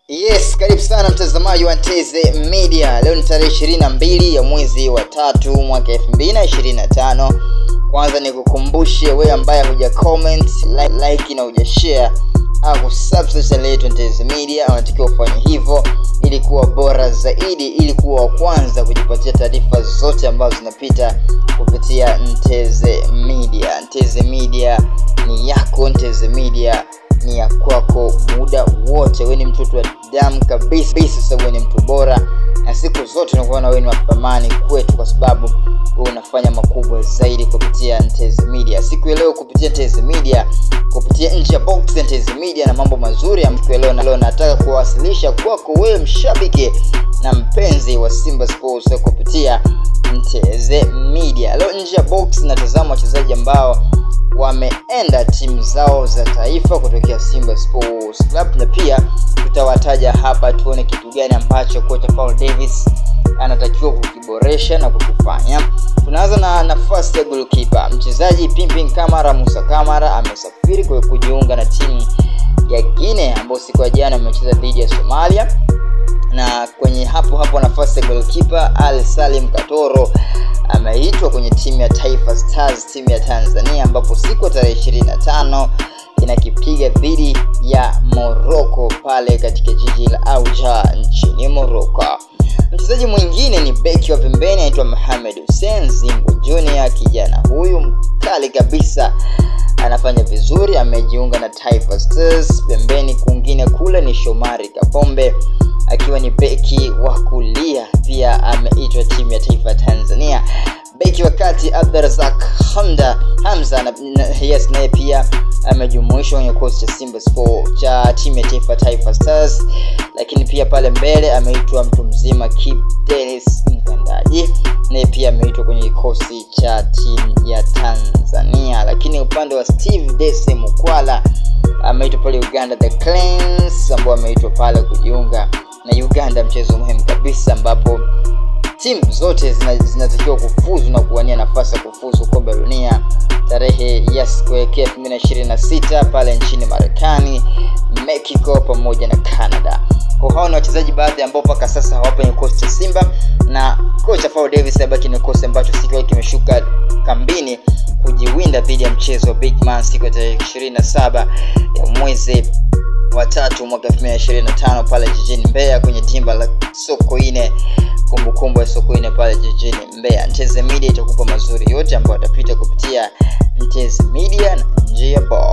Yes, karibu sana mtazamaji wa Nteze Media. Leo ni tarehe 22 ya mwezi wa 3 mwaka 2025. Kwanza nikukumbushe wewe ambaye huja comment, like na huja share au subscribe channel yetu Nteze Media, unatakiwa ufanye hivyo ili kuwa bora zaidi, ili kuwa wa kwanza kujipatia taarifa zote ambazo zinapita kupitia Nteze Media. Nteze Media ni yako, Nteze Media ni ya kwako muda wote. Wewe ni mtoto wa damu kabisa, sababu wewe ni mtu bora na siku zote tunakuona wewe ni wa thamani kwetu, kwa sababu wewe unafanya makubwa zaidi kupitia Nteze Media. Siku ya leo kupitia Nteze Media, kupitia nje ya box ya Nteze Media na mambo mazuri ya siku ya leo, na leo nataka kuwasilisha kwako wewe mshabiki na mpenzi wa Simba Sports kupitia Nteze Media. Leo nje ya box natazama wachezaji ambao wameenda timu zao za taifa kutokea Simba Sports Club, na pia tutawataja hapa tuone kitu gani ambacho kocha Paul Davis anatakiwa kukiboresha na kukifanya. Tunaanza na nafasi ya goalkeeper. Mchezaji Pimpin Kamara Musa Kamara amesafiri kwa kujiunga na timu ya Guinea ambayo siku ya jana amecheza dhidi ya Somalia, na kwenye hapo nafasi ya goalkeeper Al Salim Katoro ameitwa kwenye timu ya Taifa Stars, timu ya Tanzania, ambapo siku ya tarehe 25 inakipiga dhidi ya Morocco pale katika jiji la Auja nchini Morocco. Mchezaji mwingine ni beki wa pembeni anaitwa Mohamed Hussein Zingo Junior. Kijana huyu mkali kabisa anafanya vizuri, amejiunga na Taifa Stars. Pembeni kwingine kule ni Shomari Kapombe akiwa ni beki wa kulia, pia ameitwa timu ya Taifa Tanzania. Beki wa kati Abdulrazak Hamza naye pia amejumuishwa kwenye kikosi cha Simba Sports cha timu ya Taifa Stars. Lakini pia pale mbele ameitwa mtu mzima Kip Dennis Mkandaji, naye pia ameitwa kwenye kikosi cha timu ya Tanzania. Lakini upande wa Steve Dese Mukwala ameitwa pale Uganda The Cranes, ambao ameitwa pale kujiunga na Uganda, mchezo muhimu kabisa ambapo timu zote zinatakiwa kufuzu na kuwania nafasi ya kufuzu kombe la dunia tarehe ya siku ya 2026 pale nchini Marekani, Mexico pamoja na Canada. Kwa hao ni wachezaji baadhi ambao mpaka sasa hawapo kwenye kikosi cha Simba, na kocha Paul Davis abaki na kikosi ambacho siku yake kimeshuka kambini kujiwinda dhidi ya mchezo wa Big Man siku ya 27 ya mwezi wa 3 mwaka 2025 pale jijini Mbeya kwenye dimba la Sokoine, kumbukumbu ya Sokoine pale jijini Mbeya. Nteze Media itakupa mazuri yote ambayo atapita kupitia Nteze Media na njia bora.